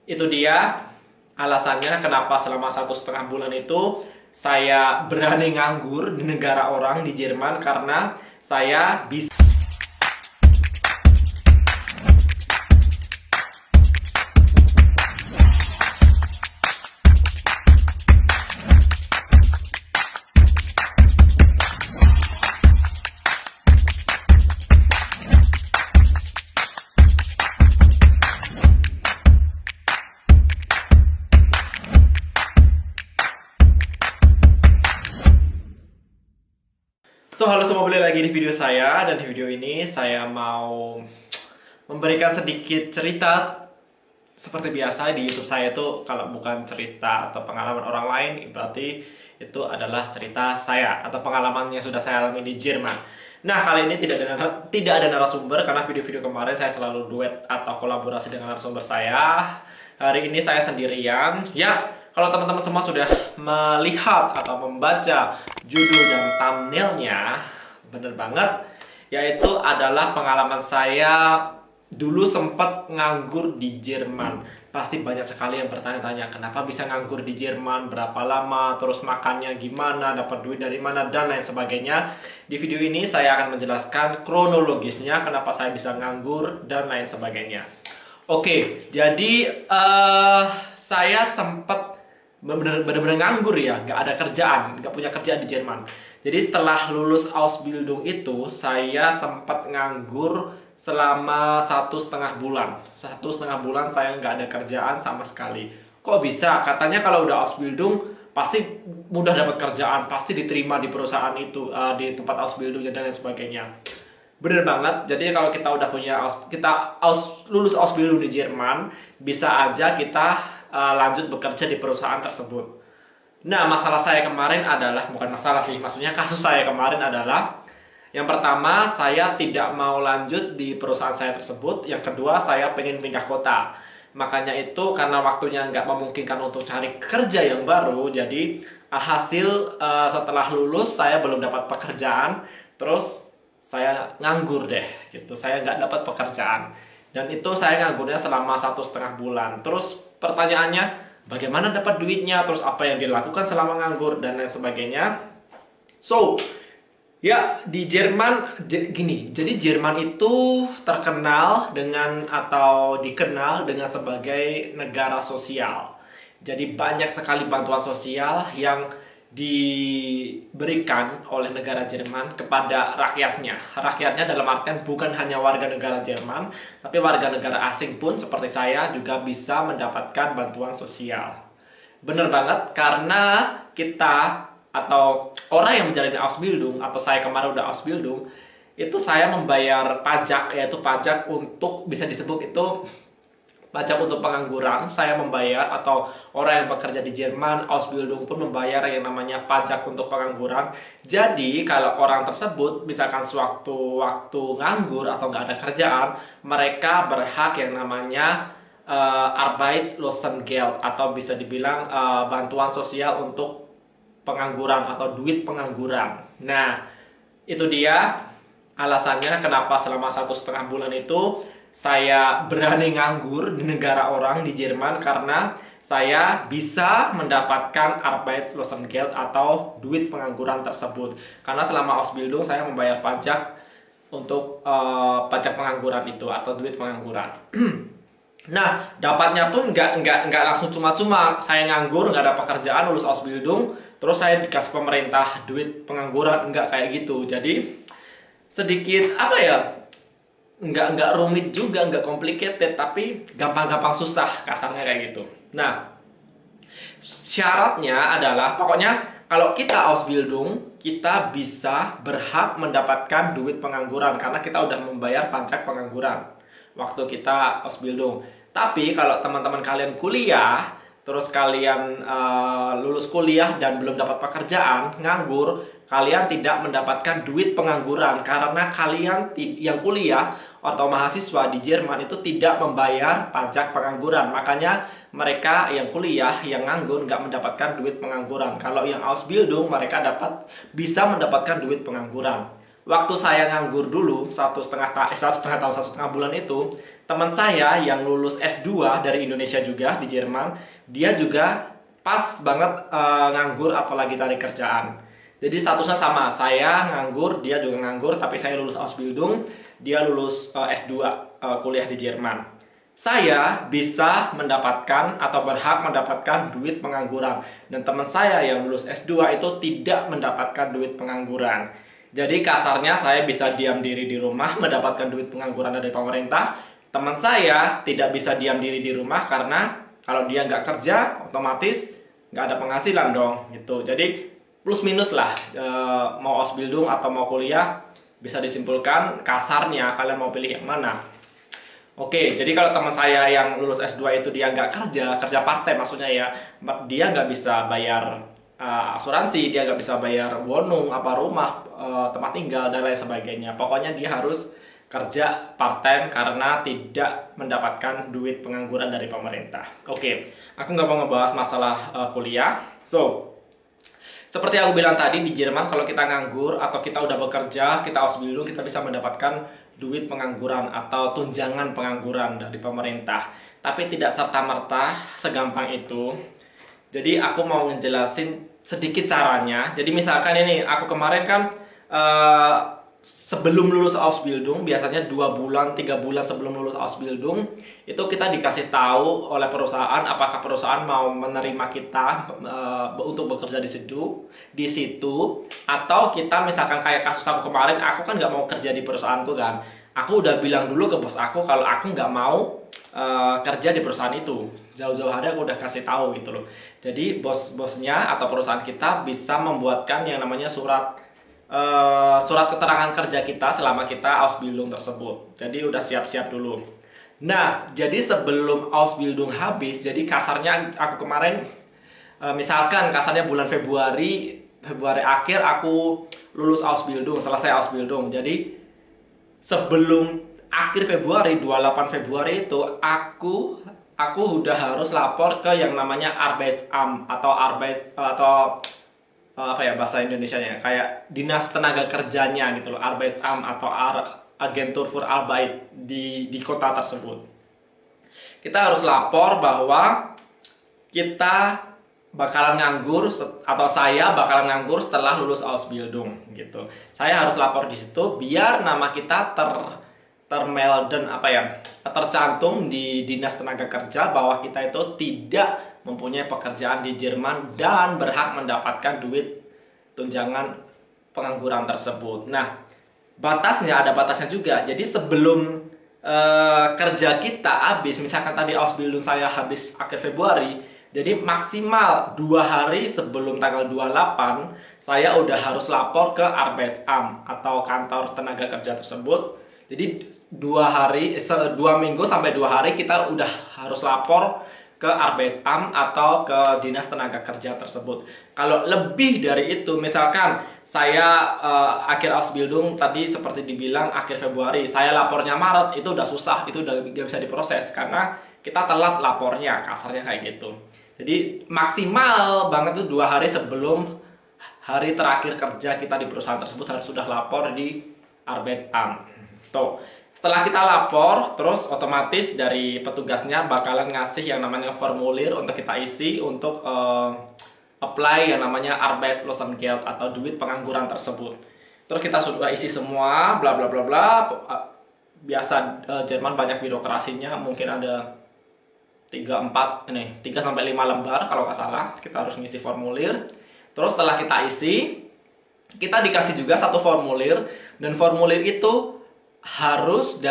Itu dia alasannya kenapa selama 1,5 bulan itu saya berani nganggur di negara orang di Jerman, karena saya bisa. So, halo semua, balik lagi di video saya. Dan di video ini saya mau memberikan sedikit cerita. Seperti biasa di YouTube saya itu, kalau bukan cerita atau pengalaman orang lain, berarti itu adalah cerita saya atau pengalaman yang sudah saya alami di Jerman. Nah, kali ini tidak ada narasumber, karena video-video kemarin saya selalu duet atau kolaborasi dengan narasumber saya. Hari ini saya sendirian. Ya, kalau teman-teman semua sudah melihat atau membaca judul dan thumbnailnya, bener banget, yaitu adalah pengalaman saya dulu sempat nganggur di Jerman. Pasti banyak sekali yang bertanya-tanya, kenapa bisa nganggur di Jerman, berapa lama, terus makannya gimana, dapat duit dari mana, dan lain sebagainya. Di video ini saya akan menjelaskan kronologisnya, kenapa saya bisa nganggur, dan lain sebagainya. Oke, jadi saya sempat benar-benar nganggur ya, nggak ada kerjaan, nggak punya kerjaan di Jerman. Jadi setelah lulus Ausbildung itu, saya sempat nganggur selama 1,5 bulan. 1,5 bulan saya nggak ada kerjaan sama sekali. Kok bisa? Katanya kalau udah Ausbildung pasti mudah dapat kerjaan, pasti diterima di perusahaan itu, di tempat Ausbildung dan lain sebagainya. Bener banget. Jadi kalau kita udah punya lulus Ausbildung di Jerman, bisa aja kita lanjut bekerja di perusahaan tersebut. Nah, masalah saya kemarin adalah, bukan masalah sih, maksudnya kasus saya kemarin adalah, yang pertama, saya tidak mau lanjut di perusahaan saya tersebut. Yang kedua, saya pengen pindah kota. Makanya itu, karena waktunya nggak memungkinkan untuk cari kerja yang baru, jadi hasil setelah lulus saya belum dapat pekerjaan, terus saya nganggur deh, gitu. Saya nggak dapat pekerjaan. Dan itu saya nganggurnya selama 1,5 bulan. Terus pertanyaannya, bagaimana dapat duitnya? Terus apa yang dilakukan selama nganggur? Dan lain sebagainya. So, ya di Jerman, gini. Jadi Jerman itu terkenal dengan atau dikenal dengan sebagai negara sosial. Jadi banyak sekali bantuan sosial yang diberikan oleh negara Jerman kepada rakyatnya. Rakyatnya dalam artian bukan hanya warga negara Jerman, tapi warga negara asing pun seperti saya juga bisa mendapatkan bantuan sosial. Bener banget, karena kita atau orang yang menjalani Ausbildung, atau saya kemarin udah Ausbildung, itu saya membayar pajak, yaitu pajak untuk, bisa disebut itu pajak untuk pengangguran. Saya membayar, atau orang yang bekerja di Jerman, Ausbildung pun membayar yang namanya pajak untuk pengangguran. Jadi kalau orang tersebut misalkan sewaktu-waktu nganggur atau nggak ada kerjaan, mereka berhak yang namanya Arbeitslosengeld, atau bisa dibilang bantuan sosial untuk pengangguran atau duit pengangguran. Nah, itu dia alasannya kenapa selama 1,5 bulan itu saya berani nganggur di negara orang di Jerman, karena saya bisa mendapatkan Arbeitslosengeld atau duit pengangguran tersebut. Karena selama Ausbildung saya membayar pajak untuk pajak pengangguran itu atau duit pengangguran. Nah, dapatnya pun nggak langsung cuma-cuma. Saya nganggur, nggak ada pekerjaan, lulus Ausbildung, terus saya dikasih pemerintah duit pengangguran, nggak kayak gitu. Jadi sedikit apa ya? Nggak rumit juga, nggak complicated, tapi gampang-gampang susah, kasarnya kayak gitu. Nah, syaratnya adalah, pokoknya kalau kita Ausbildung, kita bisa berhak mendapatkan duit pengangguran karena kita udah membayar pajak pengangguran waktu kita Ausbildung. Tapi kalau teman-teman kalian kuliah, terus kalian lulus kuliah dan belum dapat pekerjaan, nganggur, kalian tidak mendapatkan duit pengangguran karena kalian yang kuliah atau mahasiswa di Jerman itu tidak membayar pajak pengangguran. Makanya mereka yang kuliah, yang nganggur, nggak mendapatkan duit pengangguran. Kalau yang Ausbildung, mereka bisa mendapatkan duit pengangguran. waktu saya nganggur dulu 1,5 tahun, 1,5 bulan itu, teman saya yang lulus S2 dari Indonesia juga di Jerman, dia juga pas banget nganggur atau lagi cari kerjaan. Jadi statusnya sama, saya nganggur, dia juga nganggur, tapi saya lulus Ausbildung, dia lulus S2 kuliah di Jerman. Saya bisa mendapatkan atau berhak mendapatkan duit pengangguran, dan teman saya yang lulus S2 itu tidak mendapatkan duit pengangguran. Jadi kasarnya saya bisa diam diri di rumah mendapatkan duit pengangguran dari pemerintah. Teman saya tidak bisa diam diri di rumah karena kalau dia nggak kerja otomatis nggak ada penghasilan dong gitu. Jadi plus minus lah, mau Ausbildung atau mau kuliah, bisa disimpulkan kasarnya kalian mau pilih yang mana. Oke, jadi kalau teman saya yang lulus S2 itu dia nggak kerja, kerja part-time maksudnya ya, dia nggak bisa bayar asuransi, dia nggak bisa bayar bonus, apa rumah, tempat tinggal, dan lain sebagainya. Pokoknya dia harus kerja part-time karena tidak mendapatkan duit pengangguran dari pemerintah. Oke, aku nggak mau ngebahas masalah kuliah. So, seperti aku bilang tadi, di Jerman kalau kita nganggur atau kita udah bekerja, kita Ausbildung, kita bisa mendapatkan duit pengangguran atau tunjangan pengangguran dari pemerintah. Tapi tidak serta-merta segampang itu. Jadi aku mau ngejelasin sedikit caranya. Jadi misalkan ini, aku kemarin kan sebelum lulus Ausbildung, biasanya 2 bulan, 3 bulan sebelum lulus Ausbildung, itu kita dikasih tahu oleh perusahaan apakah perusahaan mau menerima kita untuk bekerja di situ, atau kita misalkan kayak kasus aku kemarin, aku kan nggak mau kerja di perusahaanku kan, aku udah bilang dulu ke bos aku kalau aku nggak mau kerja di perusahaan itu, jauh-jauh hari aku udah kasih tahu gitu loh. Jadi bos-bosnya atau perusahaan kita bisa membuatkan yang namanya surat keterangan kerja kita selama kita Ausbildung tersebut. Jadi udah siap-siap dulu. Nah, jadi sebelum Ausbildung habis, jadi kasarnya aku kemarin, misalkan kasarnya bulan Februari akhir aku lulus Ausbildung, selesai Ausbildung. Jadi sebelum akhir Februari, 28 Februari itu aku udah harus lapor ke yang namanya Arbeitsamt atau apa ya bahasa Indonesianya, kayak dinas tenaga kerjanya gitu loh, Arbeitsamt atau Agentur für Arbeit di kota tersebut. Kita harus lapor bahwa kita bakalan nganggur atau saya bakalan nganggur setelah lulus Ausbildung gitu. Saya harus lapor di situ biar nama kita termelden apa ya, tercantum di dinas tenaga kerja bahwa kita itu tidak mempunyai pekerjaan di Jerman dan berhak mendapatkan duit tunjangan pengangguran tersebut. Nah, ada batasnya juga. Jadi sebelum kerja kita habis, misalkan tadi Ausbildung saya habis akhir Februari, jadi maksimal 2 hari sebelum tanggal 28, saya udah harus lapor ke Arbeitsamt atau kantor tenaga kerja tersebut. Jadi 2 minggu sampai 2 hari kita udah harus lapor ke Arbeitsamt atau ke dinas tenaga kerja tersebut. Kalau lebih dari itu, misalkan saya akhir Ausbildung tadi seperti dibilang akhir Februari, saya lapornya Maret, itu udah susah, itu udah gak bisa diproses karena kita telat lapornya, kasarnya kayak gitu. Jadi maksimal banget tuh 2 hari sebelum hari terakhir kerja kita di perusahaan tersebut harus sudah lapor di Arbeitsamt. Tuh. Setelah kita lapor, terus otomatis dari petugasnya bakalan ngasih yang namanya formulir untuk kita isi untuk apply yang namanya Arbeitslosengeld atau duit pengangguran tersebut. Terus kita sudah isi semua, bla bla bla bla. Biasa Jerman banyak birokrasinya, mungkin ada 3 sampai 5 lembar kalau nggak salah. Kita harus ngisi formulir. Terus setelah kita isi, kita dikasih juga satu formulir, dan formulir itu harus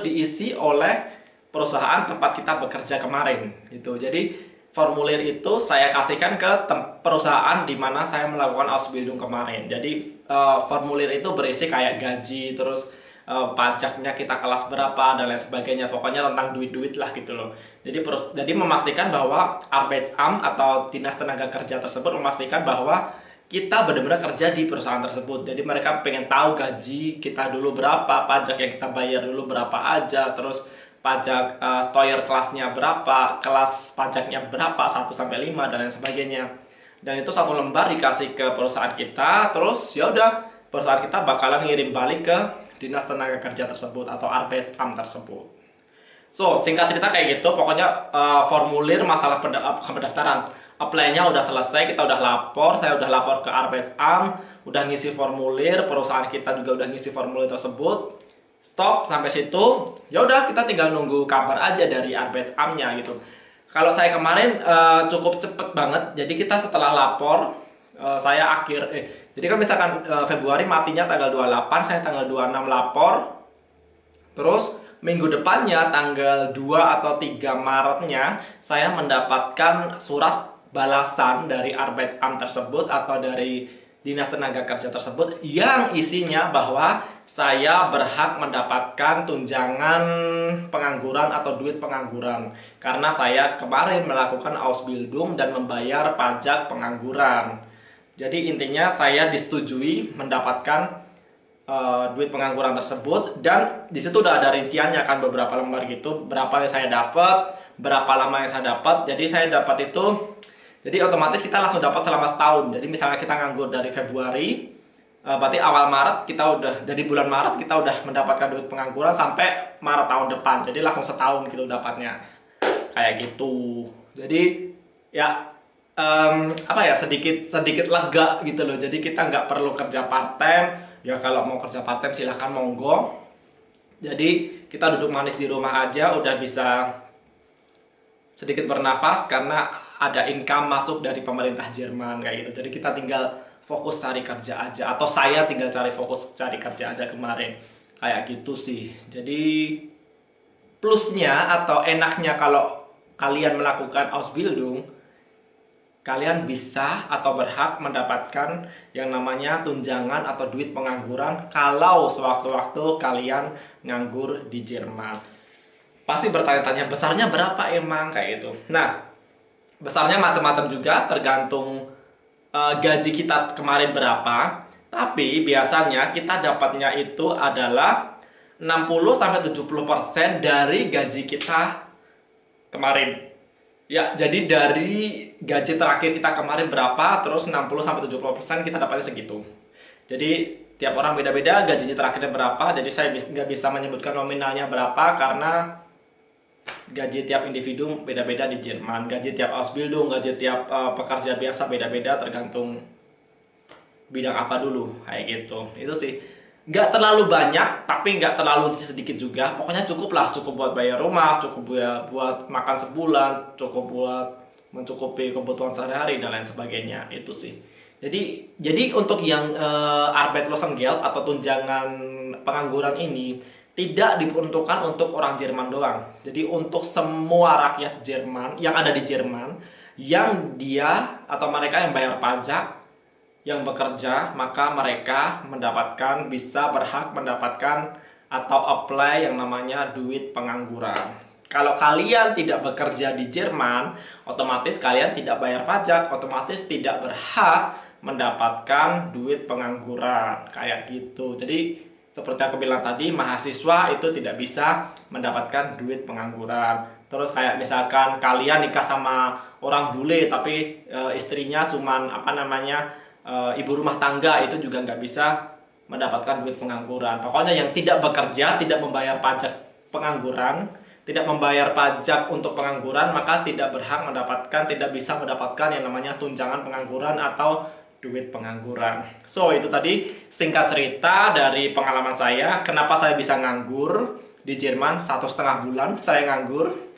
diisi oleh perusahaan tempat kita bekerja kemarin gitu. Jadi formulir itu saya kasihkan ke perusahaan di mana saya melakukan Ausbildung kemarin. Jadi formulir itu berisi kayak gaji, terus pajaknya kita kelas berapa dan lain sebagainya. Pokoknya tentang duit-duit lah gitu loh. Jadi memastikan bahwa Arbeitsamt atau dinas tenaga kerja tersebut memastikan bahwa kita benar-benar kerja di perusahaan tersebut. Jadi mereka pengen tahu gaji kita dulu berapa, pajak yang kita bayar dulu berapa aja, terus pajak Steuer kelasnya berapa, kelas pajaknya berapa, 1 sampai 5 dan lain sebagainya. Dan itu satu lembar dikasih ke perusahaan kita, terus ya udah perusahaan kita bakalan ngirim balik ke dinas tenaga kerja tersebut atau Arbeitsamt tersebut. So, singkat cerita kayak gitu, pokoknya formulir masalah pendaftaran apply-nya udah selesai, kita udah lapor, saya udah lapor ke Arbeitsamt, udah ngisi formulir, perusahaan kita juga udah ngisi formulir tersebut. Stop sampai situ, ya udah kita tinggal nunggu kabar aja dari Arbeitsamt-nya gitu. Kalau saya kemarin cukup cepet banget, jadi kita setelah lapor, jadi kan misalkan Februari matinya tanggal 28, saya tanggal 26 lapor, terus minggu depannya tanggal 2 atau 3 Maretnya saya mendapatkan surat balasan dari Arbeitsamt tersebut atau dari Dinas Tenaga Kerja tersebut yang isinya bahwa saya berhak mendapatkan tunjangan pengangguran atau duit pengangguran karena saya kemarin melakukan Ausbildung dan membayar pajak pengangguran. Jadi intinya saya disetujui mendapatkan duit pengangguran tersebut, dan di situ udah ada rinciannya kan, beberapa lembar gitu, berapa yang saya dapat, berapa lama yang saya dapat. Jadi saya dapat itu, jadi otomatis kita langsung dapat selama setahun. Jadi misalnya kita nganggur dari Februari, berarti awal Maret kita udah, jadi bulan Maret kita udah mendapatkan duit pengangguran sampai Maret tahun depan. Jadi langsung setahun gitu dapatnya, kayak gitu. Jadi ya sedikit lega gitu loh. Jadi kita nggak perlu kerja part time. Ya kalau mau kerja part time silahkan monggo. Jadi kita duduk manis di rumah aja udah bisa sedikit bernafas karena ada income masuk dari pemerintah Jerman kayak gitu. Jadi kita tinggal fokus cari kerja aja, atau saya tinggal fokus cari kerja aja kemarin. Kayak gitu sih. Jadi plusnya atau enaknya kalau kalian melakukan Ausbildung, kalian bisa atau berhak mendapatkan yang namanya tunjangan atau duit pengangguran kalau sewaktu-waktu kalian nganggur di Jerman. Pasti bertanya-tanya, besarnya berapa emang kayak itu. Nah, besarnya macam-macam juga, tergantung gaji kita kemarin berapa. Tapi biasanya kita dapatnya itu adalah 60-70% dari gaji kita kemarin. Ya, jadi dari gaji terakhir kita kemarin berapa, terus 60-70% kita dapatnya segitu. Jadi tiap orang beda-beda gajinya terakhirnya berapa, jadi saya nggak bisa menyebutkan nominalnya berapa karena gaji tiap individu beda-beda di Jerman. Gaji tiap Ausbildung, gaji tiap pekerja biasa beda-beda tergantung bidang apa dulu, kayak gitu. Itu sih. Nggak terlalu banyak, tapi nggak terlalu sedikit juga. Pokoknya cukup lah, cukup buat bayar rumah, cukup buat makan sebulan, cukup buat mencukupi kebutuhan sehari-hari dan lain sebagainya. Itu sih. Jadi untuk yang Arbeitslosengeld atau tunjangan pengangguran ini tidak diperuntukkan untuk orang Jerman doang. Jadi untuk semua rakyat Jerman yang ada di Jerman, yang dia atau mereka yang bayar pajak, yang bekerja, maka mereka bisa berhak mendapatkan atau apply yang namanya duit pengangguran. Kalau kalian tidak bekerja di Jerman, otomatis kalian tidak bayar pajak, otomatis tidak berhak mendapatkan duit pengangguran, kayak gitu. Jadi seperti aku bilang tadi, mahasiswa itu tidak bisa mendapatkan duit pengangguran. Terus kayak misalkan kalian nikah sama orang bule tapi istrinya cuman ibu rumah tangga, itu juga nggak bisa mendapatkan duit pengangguran. Pokoknya yang tidak bekerja, tidak membayar pajak pengangguran, tidak membayar pajak untuk pengangguran, maka tidak bisa mendapatkan yang namanya tunjangan pengangguran atau duit pengangguran. So, itu tadi singkat cerita dari pengalaman saya. Kenapa saya bisa nganggur di Jerman 1,5 bulan saya nganggur.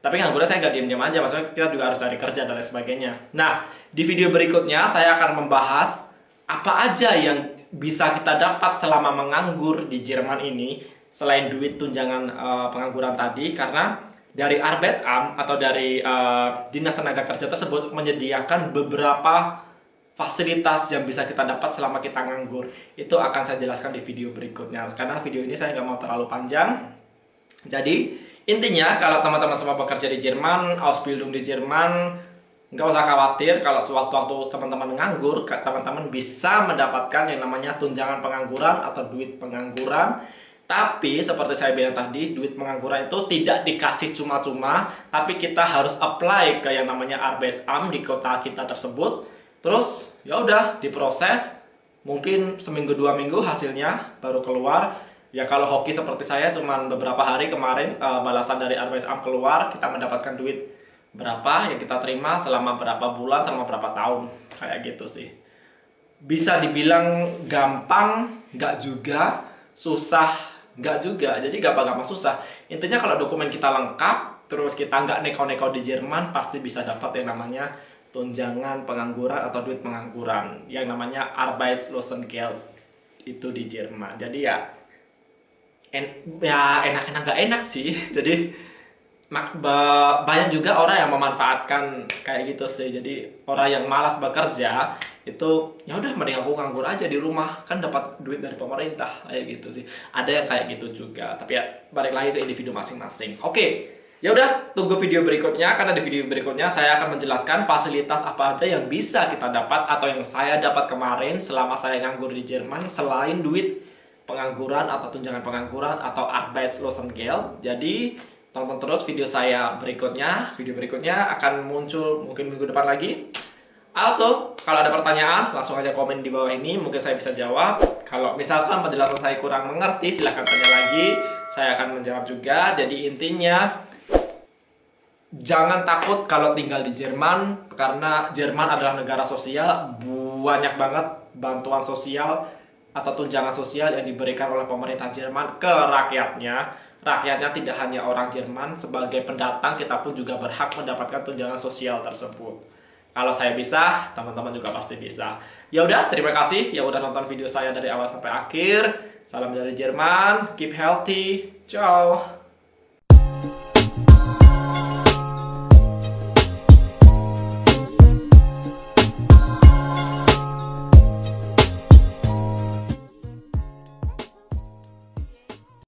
Tapi nganggurnya saya nggak diam-diam aja, maksudnya kita juga harus cari kerja dan lain sebagainya. Nah, di video berikutnya saya akan membahas apa aja yang bisa kita dapat selama menganggur di Jerman ini selain duit tunjangan pengangguran tadi, karena dari Arbeitsamt atau dari Dinas Tenaga Kerja tersebut menyediakan beberapa fasilitas yang bisa kita dapat selama kita nganggur. Itu akan saya jelaskan di video berikutnya, karena video ini saya nggak mau terlalu panjang. Jadi intinya kalau teman-teman semua bekerja di Jerman, Ausbildung di Jerman, nggak usah khawatir kalau sewaktu-waktu teman-teman nganggur, teman-teman bisa mendapatkan yang namanya tunjangan pengangguran atau duit pengangguran. Tapi seperti saya bilang tadi, duit pengangguran itu tidak dikasih cuma-cuma, tapi kita harus apply ke yang namanya Arbeitsamt di kota kita tersebut. Terus ya udah diproses, Mungkin seminggu 2 minggu hasilnya baru keluar. Ya kalau hoki seperti saya cuman beberapa hari kemarin balasan dari Arbais Am keluar, kita mendapatkan duit berapa yang kita terima selama berapa bulan, selama berapa tahun. Kayak gitu sih. Bisa dibilang gampang, nggak juga, susah, nggak juga. Jadi gampang-gampang susah. Intinya kalau dokumen kita lengkap, terus kita nggak neko-neko di Jerman, pasti bisa dapat yang namanya tunjangan pengangguran atau duit pengangguran. Yang namanya Arbeitslosengeld itu di Jerman. Jadi ya, ya enak-enak nggak enak sih. Jadi banyak juga orang yang memanfaatkan kayak gitu sih. Jadi orang yang malas bekerja itu ya udah mending aku nganggur aja di rumah, kan dapat duit dari pemerintah kayak gitu sih. Ada yang kayak gitu juga, tapi ya balik lagi ke individu masing-masing. Oke, ya udah, tunggu video berikutnya, karena di video berikutnya saya akan menjelaskan fasilitas apa aja yang bisa kita dapat atau yang saya dapat kemarin selama saya nganggur di Jerman selain duit pengangguran atau tunjangan pengangguran atau Arbeitslosengeld. Jadi tonton terus video saya berikutnya. Video berikutnya akan muncul mungkin minggu depan lagi. Also, kalau ada pertanyaan, langsung aja komen di bawah ini. Mungkin saya bisa jawab. Kalau misalkan penjelasan saya kurang mengerti, silahkan tanya lagi. Saya akan menjawab juga. Jadi intinya, jangan takut kalau tinggal di Jerman. Karena Jerman adalah negara sosial. Banyak banget bantuan sosial atau tunjangan sosial yang diberikan oleh pemerintah Jerman ke rakyatnya. Rakyatnya tidak hanya orang Jerman, sebagai pendatang kita pun juga berhak mendapatkan tunjangan sosial tersebut. Kalau saya bisa, teman-teman juga pasti bisa. Ya udah, terima kasih yang udah nonton video saya dari awal sampai akhir. Salam dari Jerman, keep healthy, ciao.